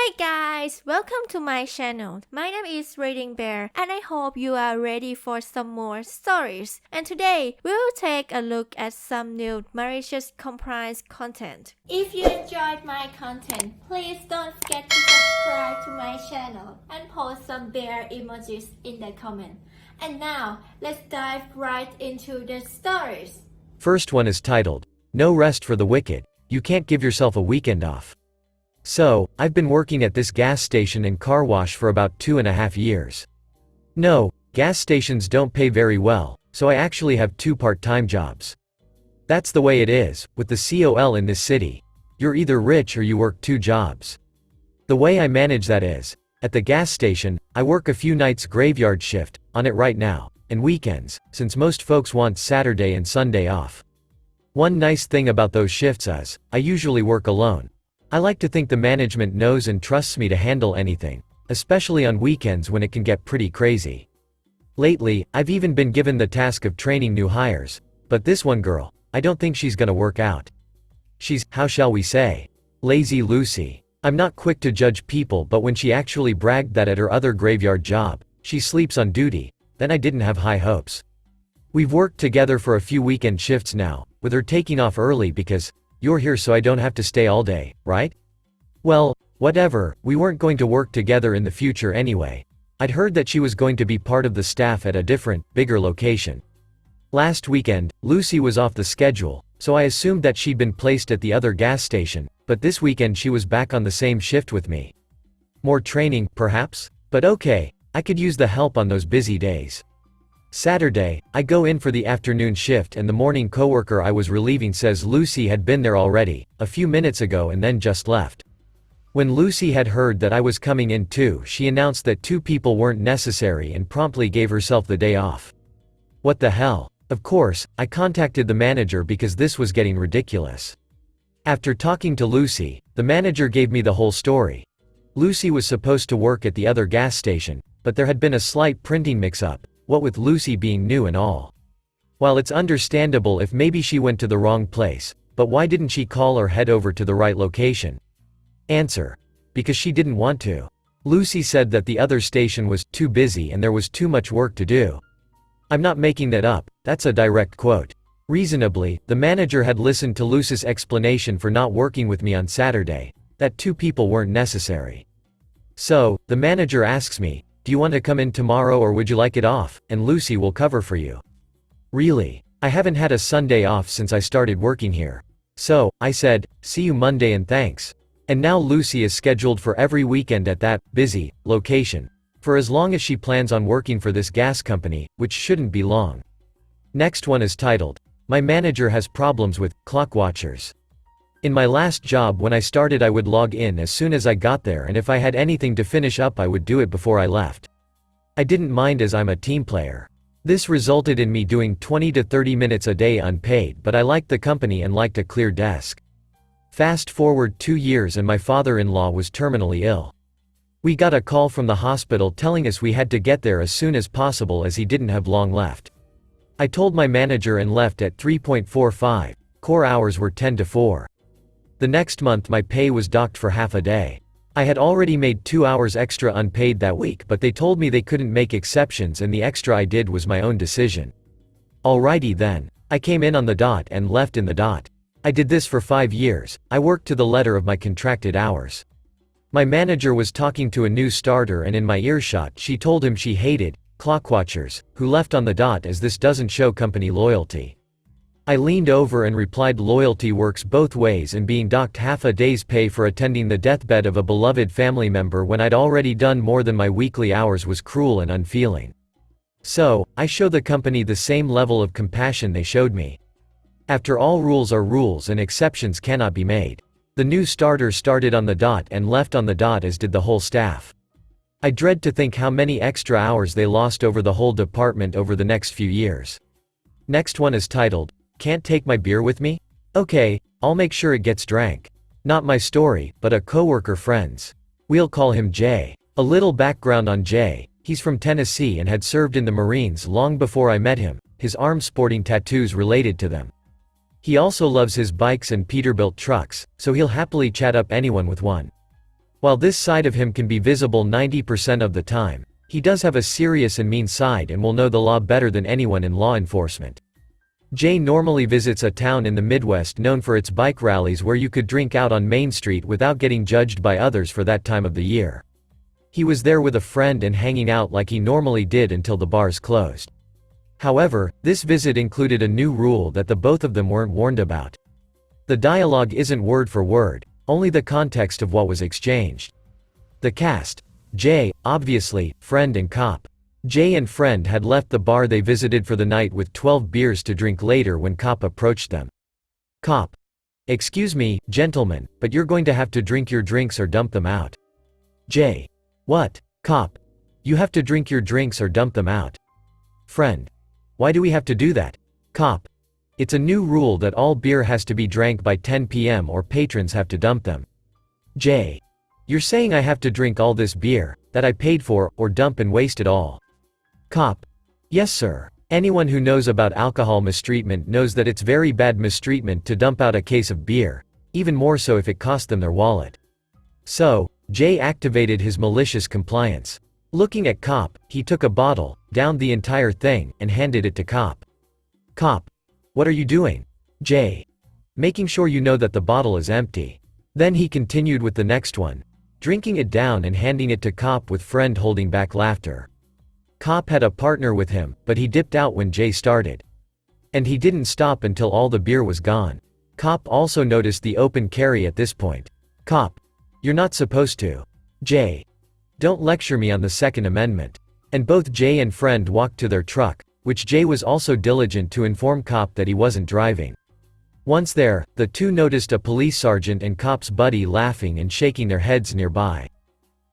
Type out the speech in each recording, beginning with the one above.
Hey guys, welcome to my channel. My name is ReadingBear and I hope you are ready for some more stories. And today, we'll take a look at some new malicious compliance content. If you enjoyed my content, please don't forget to subscribe to my channel and post some bear emojis in the comment. And now, let's dive right into the stories. First one is titled, No Rest for the Wicked. You can't give yourself a weekend off. So, I've been working at this gas station and car wash for about 2.5 years. No, gas stations don't pay very well, so I actually have 2 part-time jobs. That's the way it is, with the COL in this city. You're either rich or you work 2 jobs. The way I manage that is, at the gas station, I work a few nights graveyard shift, on it right now, and weekends, since most folks want Saturday and Sunday off. One nice thing about those shifts is, I usually work alone. I like to think the management knows and trusts me to handle anything, especially on weekends when it can get pretty crazy. Lately, I've even been given the task of training new hires, but this one girl, I don't think she's gonna work out. She's, how shall we say, lazy Lucy. I'm not quick to judge people, but when she actually bragged that at her other graveyard job, she sleeps on duty, then I didn't have high hopes. We've worked together for a few weekend shifts now, with her taking off early because, you're here so I don't have to stay all day, right? Well, whatever, we weren't going to work together in the future anyway. I'd heard that she was going to be part of the staff at a different, bigger location. Last weekend, Lucy was off the schedule, so I assumed that she'd been placed at the other gas station, but this weekend she was back on the same shift with me. More training, perhaps? But okay, I could use the help on those busy days. Saturday, I go in for the afternoon shift and the morning coworker I was relieving says Lucy had been there already, a few minutes ago and then just left. When Lucy had heard that I was coming in too, she announced that 2 people weren't necessary and promptly gave herself the day off. What the hell? Of course, I contacted the manager because this was getting ridiculous. After talking to Lucy, the manager gave me the whole story. Lucy was supposed to work at the other gas station, but there had been a slight printing mix-up. What with Lucy being new and all. While it's understandable if maybe she went to the wrong place, but why didn't she call or head over to the right location? Answer. Because she didn't want to. Lucy said that the other station was too busy and there was too much work to do. I'm not making that up, that's a direct quote. Reasonably, the manager had listened to Luce's explanation for not working with me on Saturday, that 2 people weren't necessary. So, the manager asks me, do you want to come in tomorrow or would you like it off, and Lucy will cover for you. Really? I haven't had a Sunday off since I started working here. So, I said, see you Monday and thanks. And now Lucy is scheduled for every weekend at that, busy, location. For as long as she plans on working for this gas company, which shouldn't be long. Next one is titled, My Manager Has Problems with Clock Watchers. In my last job when I started I would log in as soon as I got there and if I had anything to finish up I would do it before I left. I didn't mind as I'm a team player. This resulted in me doing 20 to 30 minutes a day unpaid, but I liked the company and liked a clear desk. Fast forward 2 years and my father-in-law was terminally ill. We got a call from the hospital telling us we had to get there as soon as possible as he didn't have long left. I told my manager and left at 3.45, core hours were 10 to 4. The next month my pay was docked for half a day. I had already made 2 hours extra unpaid that week, but they told me they couldn't make exceptions and the extra I did was my own decision. Alrighty then. I came in on the dot and left in the dot. I did this for 5 years, I worked to the letter of my contracted hours. My manager was talking to a new starter and in my earshot she told him she hated clockwatchers, who left on the dot as this doesn't show company loyalty. I leaned over and replied loyalty works both ways and being docked half a day's pay for attending the deathbed of a beloved family member when I'd already done more than my weekly hours was cruel and unfeeling. So, I show the company the same level of compassion they showed me. After all, rules are rules and exceptions cannot be made. The new starter started on the dot and left on the dot as did the whole staff. I dread to think how many extra hours they lost over the whole department over the next few years. Next one is titled, Can't Take My Beer With Me? Okay, I'll make sure it gets drank. Not my story, but a coworker friend's. We'll call him Jay. A little background on Jay, he's from Tennessee and had served in the Marines long before I met him, his arms sporting tattoos related to them. He also loves his bikes and Peterbilt trucks, so he'll happily chat up anyone with one. While this side of him can be visible 90% of the time, he does have a serious and mean side and will know the law better than anyone in law enforcement. Jay normally visits a town in the Midwest known for its bike rallies where you could drink out on Main Street without getting judged by others for that time of the year. He was there with a friend and hanging out like he normally did until the bars closed. However, this visit included a new rule that the both of them weren't warned about. The dialogue isn't word for word, only the context of what was exchanged. The cast: Jay, obviously, friend and cop. Jay and friend had left the bar they visited for the night with 12 beers to drink later when cop approached them. Cop: excuse me, gentlemen, but you're going to have to drink your drinks or dump them out. Jay: what? Cop: you have to drink your drinks or dump them out. Friend: why do we have to do that? Cop: it's a new rule that all beer has to be drank by 10 p.m. or patrons have to dump them. Jay: you're saying I have to drink all this beer, that I paid for, or dump and waste it all? Cop: yes sir. Anyone who knows about alcohol mistreatment knows that it's very bad mistreatment to dump out a case of beer, even more so if it cost them their wallet. So, Jay activated his malicious compliance. Looking at cop, he took a bottle, downed the entire thing, and handed it to cop. Cop: what are you doing? Jay: making sure you know that the bottle is empty. Then he continued with the next one, drinking it down and handing it to cop with friend holding back laughter. Cop had a partner with him, but he dipped out when Jay started. And he didn't stop until all the beer was gone. Cop also noticed the open carry at this point. Cop: you're not supposed to. Jay: don't lecture me on the Second Amendment. And both Jay and friend walked to their truck, which Jay was also diligent to inform cop that he wasn't driving. Once there, the two noticed a police sergeant and cop's buddy laughing and shaking their heads nearby.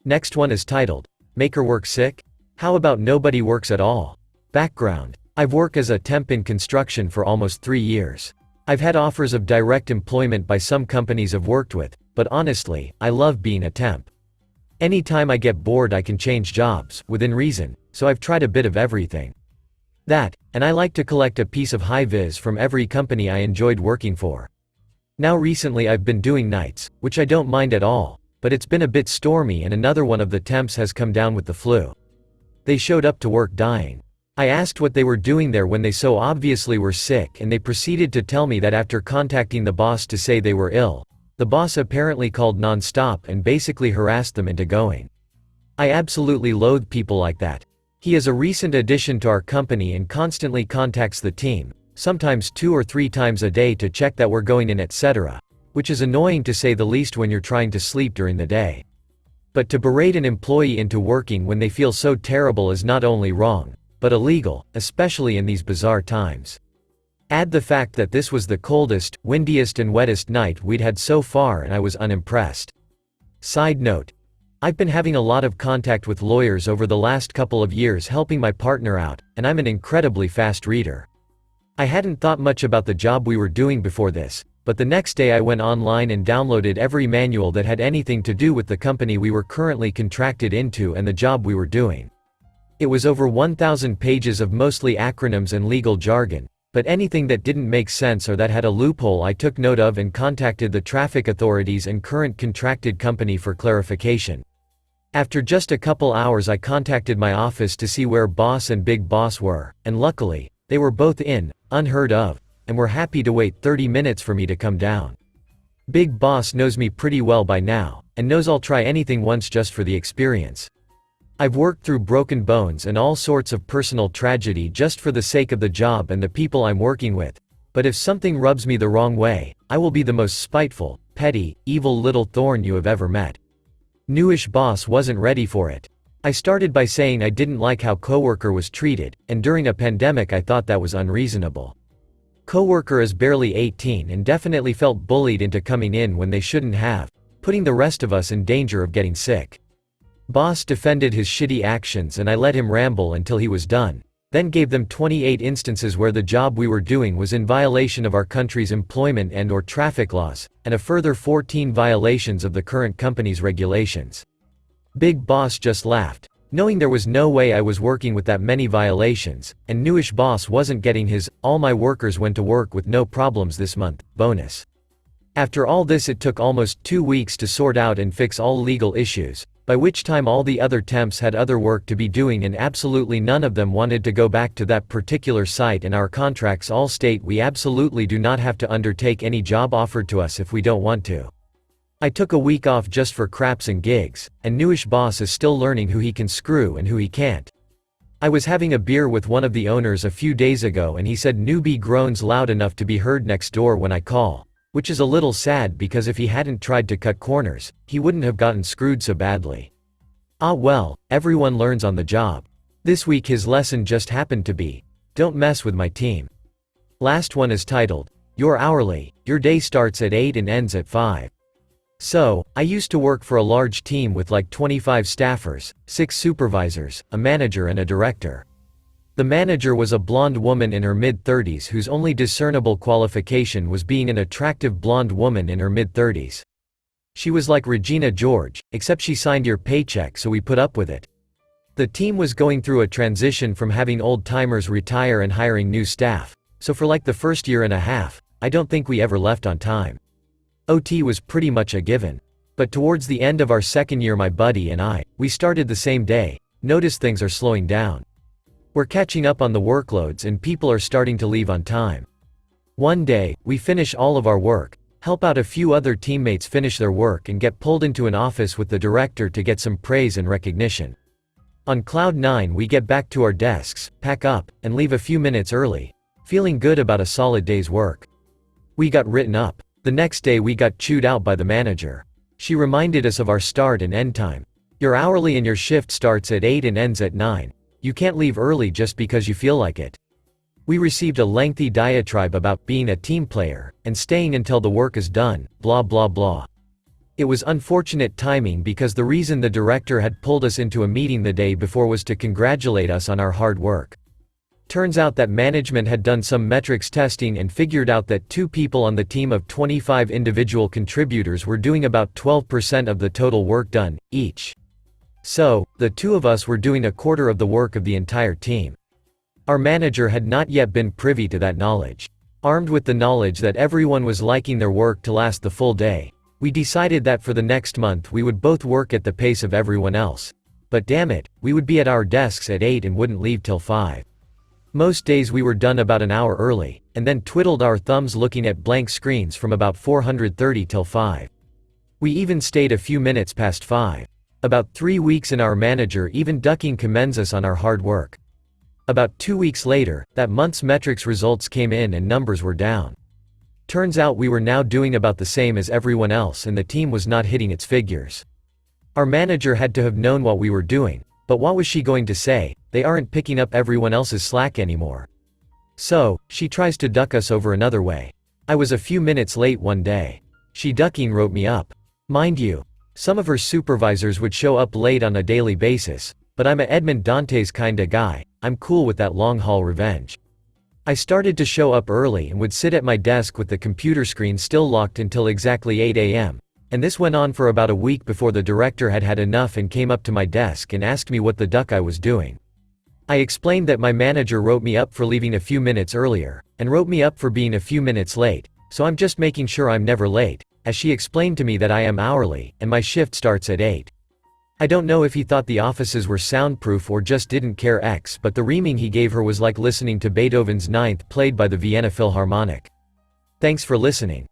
Next one is titled, Make Her Work Sick? How about nobody works at all? Background: I've worked as a temp in construction for almost 3 years. I've had offers of direct employment by some companies I've worked with, but honestly, I love being a temp. Anytime I get bored I can change jobs, within reason, so I've tried a bit of everything. That, and I like to collect a piece of high-vis from every company I enjoyed working for. Now recently I've been doing nights, which I don't mind at all, but it's been a bit stormy and another one of the temps has come down with the flu. They showed up to work dying. I asked what they were doing there when they so obviously were sick and they proceeded to tell me that after contacting the boss to say they were ill, the boss apparently called non-stop and basically harassed them into going. I absolutely loathe people like that. He is a recent addition to our company and constantly contacts the team, sometimes 2 or 3 times a day to check that we're going in etc., which is annoying to say the least when you're trying to sleep during the day. But to berate an employee into working when they feel so terrible is not only wrong, but illegal, especially in these bizarre times. Add the fact that this was the coldest, windiest and wettest night we'd had so far and I was unimpressed. Side note: I've been having a lot of contact with lawyers over the last couple of years helping my partner out, and I'm an incredibly fast reader. I hadn't thought much about the job we were doing before this, but the next day I went online and downloaded every manual that had anything to do with the company we were currently contracted into and the job we were doing. It was over 1,000 pages of mostly acronyms and legal jargon, but anything that didn't make sense or that had a loophole I took note of and contacted the traffic authorities and current contracted company for clarification. After just a couple hours I contacted my office to see where boss and big boss were, and luckily, they were both in, unheard of, and were happy to wait 30 minutes for me to come down. Big boss knows me pretty well by now, and knows I'll try anything once just for the experience. I've worked through broken bones and all sorts of personal tragedy just for the sake of the job and the people I'm working with, but if something rubs me the wrong way, I will be the most spiteful, petty, evil little thorn you have ever met. Newish boss wasn't ready for it. I started by saying I didn't like how coworker was treated, and during a pandemic I thought that was unreasonable. Coworker is barely 18 and definitely felt bullied into coming in when they shouldn't have, putting the rest of us in danger of getting sick. Boss defended his shitty actions and I let him ramble until he was done, then gave them 28 instances where the job we were doing was in violation of our country's employment and/or traffic laws, and a further 14 violations of the current company's regulations. Big boss just laughed, knowing there was no way I was working with that many violations, and newish boss wasn't getting his, all my workers went to work with no problems this month, bonus. After all this, it took almost 2 weeks to sort out and fix all legal issues, by which time all the other temps had other work to be doing and absolutely none of them wanted to go back to that particular site, and our contracts all state we absolutely do not have to undertake any job offered to us if we don't want to. I took a week off just for craps and gigs, and newish boss is still learning who he can screw and who he can't. I was having a beer with one of the owners a few days ago and he said newbie groans loud enough to be heard next door when I call. Which is a little sad because if he hadn't tried to cut corners, he wouldn't have gotten screwed so badly. Ah well, everyone learns on the job. This week his lesson just happened to be, don't mess with my team. Last one is titled, You're hourly, your day starts at 8 and ends at 5. So, I used to work for a large team with like 25 staffers, 6 supervisors, a manager and a director. The manager was a blonde woman in her mid-30s whose only discernible qualification was being an attractive blonde woman in her mid-30s. She was like Regina George, except she signed your paycheck, so we put up with it. The team was going through a transition from having old-timers retire and hiring new staff, so for like the first year and a half, I don't think we ever left on time. OT was pretty much a given. But towards the end of our second year, my buddy and we started the same day, noticed things are slowing down. We're catching up on the workloads and people are starting to leave on time. One day, we finish all of our work, help out a few other teammates finish their work and get pulled into an office with the director to get some praise and recognition. On cloud 9 we get back to our desks, pack up, and leave a few minutes early, feeling good about a solid day's work. We got written up. The next day we got chewed out by the manager. She reminded us of our start and end time. You're hourly and your shift starts at 8 and ends at 9. You can't leave early just because you feel like it. We received a lengthy diatribe about being a team player, and staying until the work is done, blah blah blah. It was unfortunate timing because the reason the director had pulled us into a meeting the day before was to congratulate us on our hard work. Turns out that management had done some metrics testing and figured out that 2 people on the team of 25 individual contributors were doing about 12% of the total work done, each. So, the 2 of us were doing a quarter of the work of the entire team. Our manager had not yet been privy to that knowledge. Armed with the knowledge that everyone was liking their work to last the full day, we decided that for the next month we would both work at the pace of everyone else. But damn it, we would be at our desks at 8 and wouldn't leave till 5. Most days we were done about an hour early, and then twiddled our thumbs looking at blank screens from about 4:30 till 5. We even stayed a few minutes past 5. About 3 weeks in, our manager even ducking commends us on our hard work. About 2 weeks later, that month's metrics results came in and numbers were down. Turns out we were now doing about the same as everyone else and the team was not hitting its figures. Our manager had to have known what we were doing, but what was she going to say? They aren't picking up everyone else's slack anymore. So, she tries to duck us over another way. I was a few minutes late one day. She ducking wrote me up. Mind you, some of her supervisors would show up late on a daily basis, but I'm a Edmond Dantes kinda guy, I'm cool with that long-haul revenge. I started to show up early and would sit at my desk with the computer screen still locked until exactly 8 a.m., and this went on for about a week before the director had had enough and came up to my desk and asked me what the duck I was doing. I explained that my manager wrote me up for leaving a few minutes earlier, and wrote me up for being a few minutes late, so I'm just making sure I'm never late, as she explained to me that I am hourly, and my shift starts at 8. I don't know if he thought the offices were soundproof or just didn't care but the reaming he gave her was like listening to Beethoven's Ninth played by the Vienna Philharmonic. Thanks for listening.